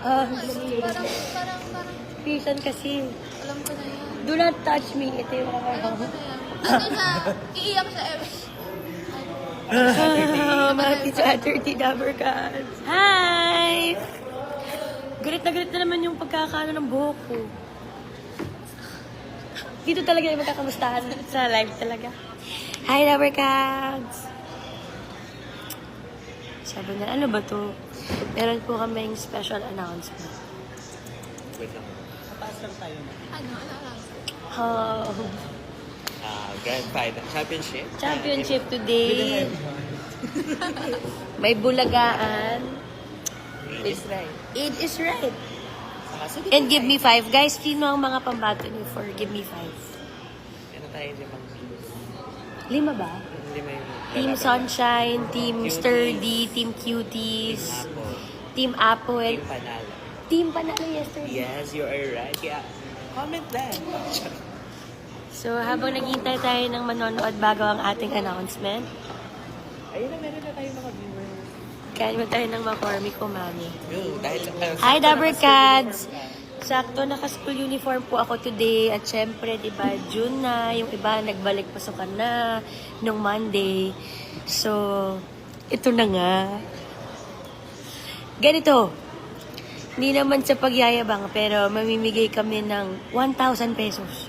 Parang, Pisan kasi. alam ko na yan. Do not touch me. Ito yung Alam ko na yan. Ano siya? Iiyak siya Happy Saturday, Dabber Cats. Hi! Galit na naman yung pagkakaano ng buhok ko. Dito talaga yung magkakamustahan sa live talaga. Hi, Dabber Cats! Sabi na, ano ba to? Meron po kaming special announcement. Wait lang. Taas lang tayo na. Ano? Grand Final Championship. Championship today. May bulagaan. It's right. It is right. Sige, And give me 5. Guys, sino ang mga pambato niyo for give me 5? Ano tayo limang 5 ba? lima yung Team lalaban. Sunshine, Team Cuties. Sturdy, Team Team Cuties, Apple. Team Apple, Team Panalo. Team Panalo yesterday. Yes, you are right. Kaya, comment that. So, habang naghihintay tayo ng manonood bago ang ating announcement, Ayun na, meron na tayo mga viewers. kain mo tayo ng McCormick Umami. Yo, dahil Hi, Dabber Cats! Sakto, naka-school uniform po ako today. At syempre, di ba, June na. Yung iba, nagbalik pasukan na nung Monday. So, ito na nga. Ganito. Hindi naman sa pagyayabang, pero mamimigay kami ng 1,000 pesos.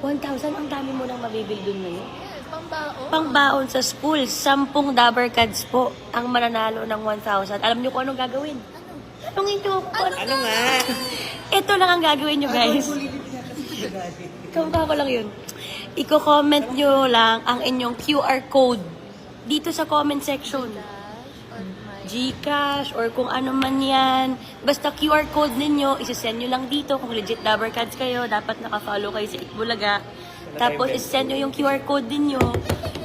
1,000, ang dami mo nang mabibili dun ngayon. Yes, pambaon. Pangbaon sa school, 10 Dabber Cats po ang mananalo ng 1,000. Alam niyo kung anong gagawin? Tanungin niyo kung Ano nga? Ito lang ang gagawin nyo, guys. Kamukha ko lang yun. Iko-comment nyo lang ang inyong QR code dito sa comment section. Gcash or kung ano man yan. Basta QR code ninyo, isasend nyo lang dito. Kung legit Dabber Cats kayo, dapat nakafollow kayo sa Itbulaga. Tapos isasend nyo yung QR code ninyo.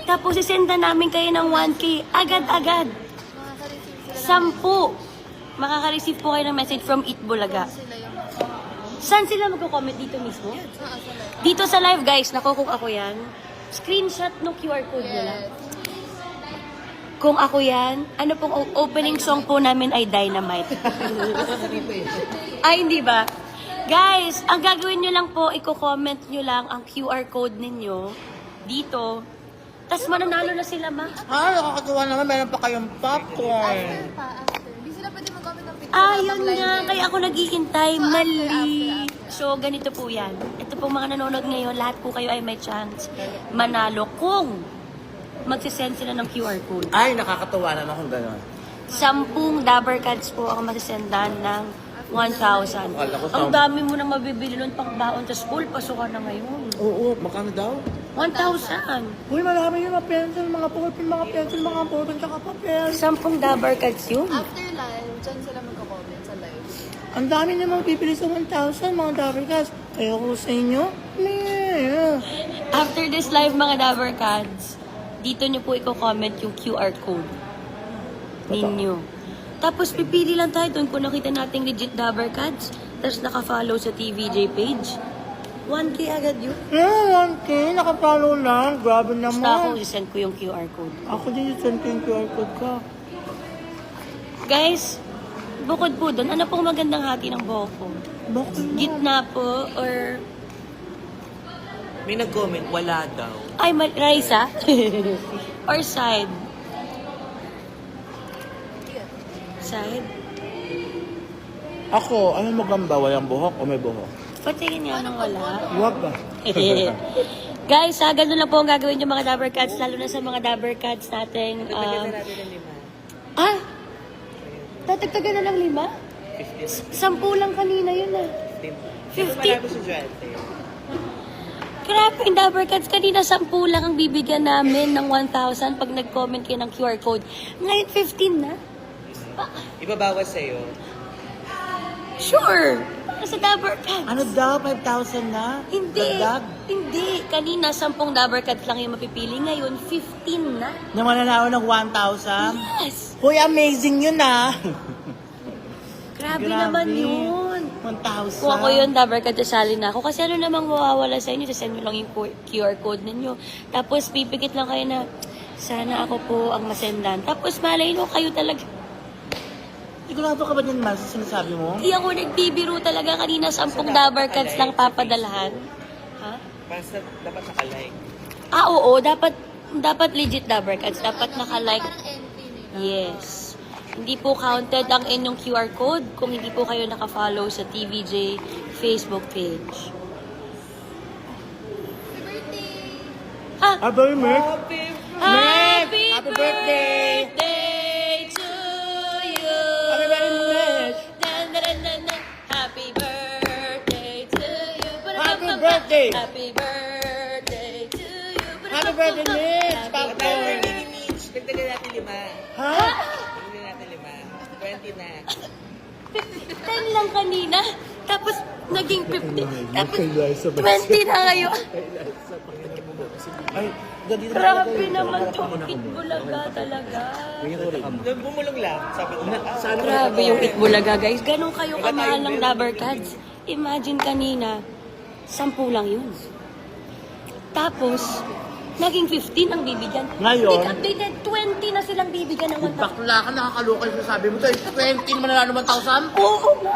Tapos isend na namin kayo ng 1K. Agad-agad. Makaka-receive sila 10. Makaka-receive po kayo ng message from Itbulaga. sila yung Saan sila magko-comment dito mismo? sa live. Dito sa live, guys, kung ako yan, screenshot ng QR code nila. Yes. Kung ako yan, ano pong opening song po namin ay Dynamite. Ay, hindi ba? Guys, ang gagawin nyo lang po, i-comment nyo lang ang QR code ninyo dito. Tapos mananalo na sila, ma. Nakakatuwa naman. Meron pa kayong popcorn. After. Hindi sila pwede mag-comment ng picture. Ayun nga, kaya ako naghihintay. Mali. So, ganito po yan. Ito po mga nanonood ngayon, lahat po kayo ay may chance manalo kung magsisend sila ng QR code. Ay, nakakatuwa naman kung gano'n. 10 Dabber Cats po ang masisendan ng 1,000. Wala ko Ang sa- dami mo nang mabibili nun pang baon sa school. Pasukan na ngayon. Oo, makano daw? 1,000. Uy, marami yung mga pencil, mga pulpin, mga pulpin, tsaka papel. 10 Dabber Cats yun. After live, dyan sila magko-comment sa live. Ang dami namang bibili sa 1,000, mga Dabber Cats. Kaya ko sa inyo, After this live, mga Dabber Cats, dito nyo po i-comment yung QR code ninyo. Tapos pipili lang tayo doon kung nakita nating legit Dabber Cats. Tapos naka-follow sa TVJ page. 1K agad yun. 1K, nakapalo lang. Grabe Basta ako, isend ko yung QR code. Ako din yung send ko yung QR code ko. Guys, bukod po doon, ano pong magandang hati ng buhok ko? Bakit? Gitna po or... May nag-comment, wala daw. Ay, Raisa? or side? Side? Ako, ano maganda? Walang buhok o may buhok? Patingin nga nang wala. Wag ba? Guys, ganun lang po ang gagawin yung mga Dabber Cats, lalo na sa mga Dabber Cats natin. Tatagtagan na ng 5? 10 lang kanina yun ah. 50? Grabe, yung Dabber Cats, kanina 10 lang ang bibigyan namin ng 1,000 pag nag-comment kayo ng QR code. Ngayon 15 na? Ibabawas sa'yo. Sure! Para sa Dabber Cats. Ano daw? 5,000 na? Hindi. Dagdag? Hindi. Kanina 10 Dabber Cats lang yung mapipili. Ngayon 15 na. Na mananalo ng 1,000? Yes! Hoy, amazing yun ah! Grabe Grabe. naman yun. 1,000? Kung ako yun, Dabber Cats, sasali na ako. Kasi ano namang mawawala sa inyo, sasend nyo lang yung QR code ninyo. Tapos pipikit lang kayo na, sana ako po ang masendan. Tapos malay nyo, kayo talaga. Sigurado ka ba din, Mal, sa sinasabi mo? Hindi ako nagbibiro talaga kanina. 10 Dabber Cards lang papadalahan. Ha? Basta dapat nakalike. Oo, dapat legit Dabber Cards. Dapat naka-like. Parang entry nila. Yes. Hindi po counted ang inyong QR code kung hindi po kayo naka-follow sa TVJ Facebook page. Happy birthday! Ah! Happy Happy Happy birthday! birthday to you! Happy birthday! Dun, dun, dun, dun, dun. Happy birthday to you! Happy birthday! Happy birthday to you! Happy birthday, Mitch! Happy Papa! Birthday ni Mitch. Dagdagan natin 5. Ha? Dagdagan natin 5. 20 na. 10 lang kanina. Tapos, naging 50. Tapos, 20 na ngayon. Ay, dito Grabe naman itong Itbulaga talaga. Nung bumulong lang, sabi ko, Grabe yung Itbulaga, guys. Ganon kayo kamahal ng Dabber Cards. Imagine kanina, 10 lang yun. Tapos, naging 15 ang bibigyan. Ngayon? Big updated, 20 na silang bibigyan ng 1,000. Bakla ka, nakakaloka yung sabi mo. 20 naman na naman 1,000? Oo nga.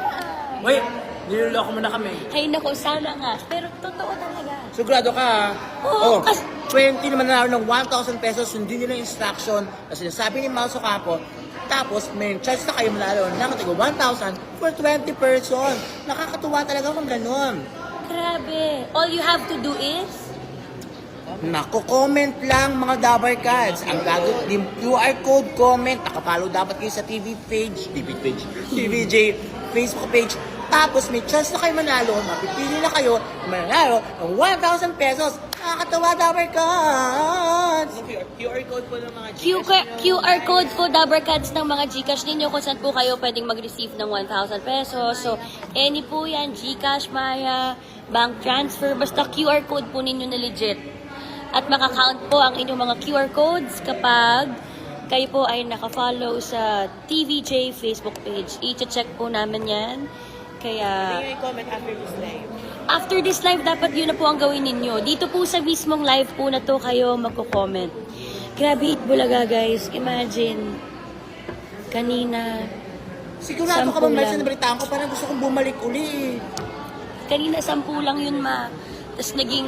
Wait, niloloko mo na kami. Ay nako, sana nga. Pero totoo talaga. Sigurado ka, ha? Oo, Oh, kas- 20 naman na ng 1,000 pesos, hindi nila yung instruction na sinasabi ni Mal Socapo. Tapos, may chance na kayo manalo ng katigo 1,000 for 20 person. Nakakatuwa talaga kung ganun. Grabe. All you have to do is... Nako-comment lang mga Dabber Cards. Ang gagawin, yung QR code comment, nakapalo dapat kayo sa TVJ Facebook page. Tapos may chance na kayo manalo, mapipili na kayo, manalo ng 1,000 pesos. Nakakatawa Dabber Cards. QR code po ng mga QR code po, Dabber Cards ng mga Gcash ninyo kung saan po kayo pwedeng mag-receive ng 1,000 pesos. So, any po yan, Gcash, Maya, bank transfer, basta QR code po ninyo na legit. At makakount po ang inyong mga QR codes kapag kayo po ay nakafollow sa TVJ Facebook page. I-check po namin yan. Kaya... Tingnan yung comment after this live. After this live, dapat yun na po ang gawin ninyo. Dito po sa mismong live po na to kayo magko-comment. Grabe, Itbulaga guys. Imagine, kanina, Sigurado ka 10 bang may lang. sinabalitaan ko? Parang gusto kong bumalik uli. Kanina 10 lang yun ma. Tapos naging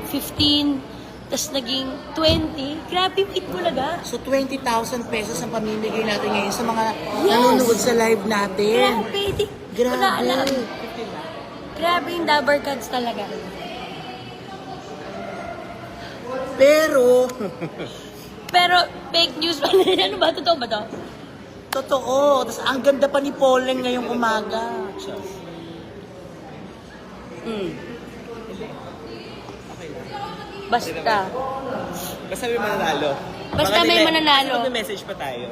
15, tapos naging 20. Grabe, Itbulaga. So 20,000 pesos ang pamimigay natin ngayon sa mga nanonood sa live natin. Grabe, di Grabe. ko na alam. Grabe yung Dabber Cards talaga. Pero, Pero fake news pa rin. Ano ba? Totoo ba to? totoo. Tapos ang ganda pa ni Pauline ngayong umaga. Basta. Basta may mananalo. Basta may mananalo. Basta may message pa tayo.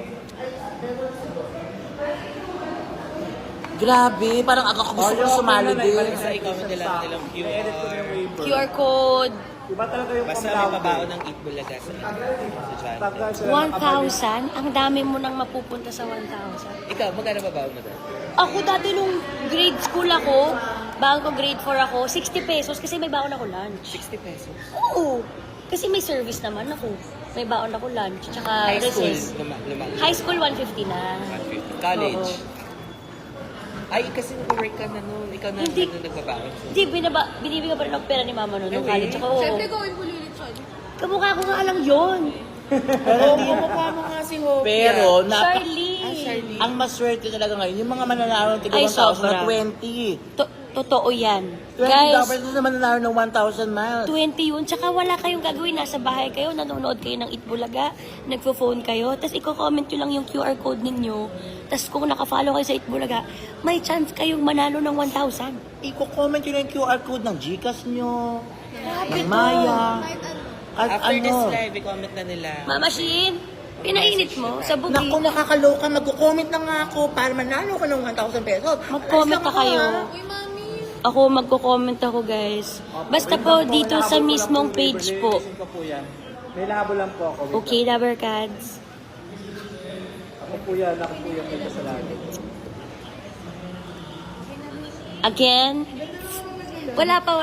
Grabe, parang ako gusto ko sumali din. Basta ikaw nila nilang QR. QR code. Basta may pabaon ng Itbulaga sa channel. 1,000? Ang dami mo nang mapupunta sa 1,000. Ikaw, magkano pabaon mo doon? Ako dati nung grade school ako, bago grade 4 ako, 60 pesos kasi may baon ako lunch. 60 pesos. Oo. Kasi may service naman ako. May baon ako lunch. Tsaka High school, recess. lumang. High school, 150 na. 150. College. Oo. Ay, kasi nag-work ka na noon. Ikaw na Hindi. nagbabaon. Hindi, binibigyan pa rin ako pera ni mama noon. Nung Really? college ako. Oo. Siyempre, gawin mo lilit siya. Kamukha ko nga lang yun. Pero Mukha mo nga si Hope. Pero, Charlie. ang maswerte talaga ngayon, yung mga mananalo ng Ay, 1,000 sobra. na 20. Totoo yan. 20 Guys, dapat na mananalo ng 1,000 miles. 20 yun. Tsaka wala kayong gagawin. Nasa bahay kayo, nanonood kayo ng Itbulaga, nagpo-phone kayo, tapos i-comment nyo lang yung QR code ninyo. Tapos kung nakafollow kayo sa Itbulaga, may chance kayong manalo ng 1,000. I-comment yun yung QR code ng Gcash nyo, Grabe ng to. Maya. Kahit ano. At After this ano. live, i-comment na nila. Mama Shin, pinainit mo sa bugi. Naku, nakakaloka. Mag-comment na nga ako para manalo ka ng 1,000 pesos. Mag-comment na kayo. Uy, mami. Ako, magko-comment ako, guys. Basta po, dito sa mismong page po. May labo lang po ako. Okay, Dabber Cards. Ako po yan may kasalanan. Again? Wala pa.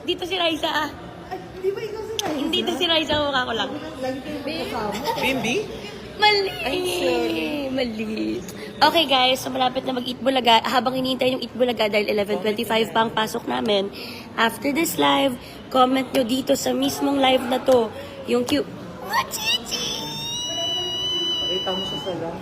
Dito si Raisa, ah. Hindi to si Raisa, mukha ko lang. Bimbi? Mali. Mali. Okay guys, so malapit na mag-Eat Bulaga. Habang hinihintay yung Eat Bulaga dahil 11:25 pa ang pasok namin. After this live, comment nyo dito sa mismong live na to. Yung Pakita mo sa sala.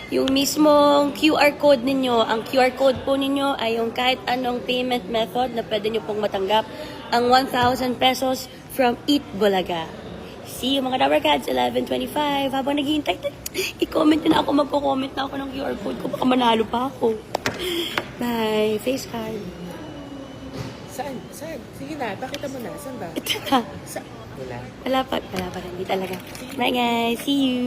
yung mismong QR code ninyo. Ang QR code po ninyo ay yung kahit anong payment method na pwede nyo pong matanggap. Ang 1,000 pesos from Eat Bulaga. See you mga Dabarkads, 11:25. Habang naghihintay, i-comment nyo na ako, magko-comment na ako ng QR code ko. Baka manalo pa ako. Bye. Face card. Saan? Saan? Sige na, pakita mo na. Saan ba? Ito na. Saan? Wala. Wala pa rin. Hindi talaga. Bye guys. See you.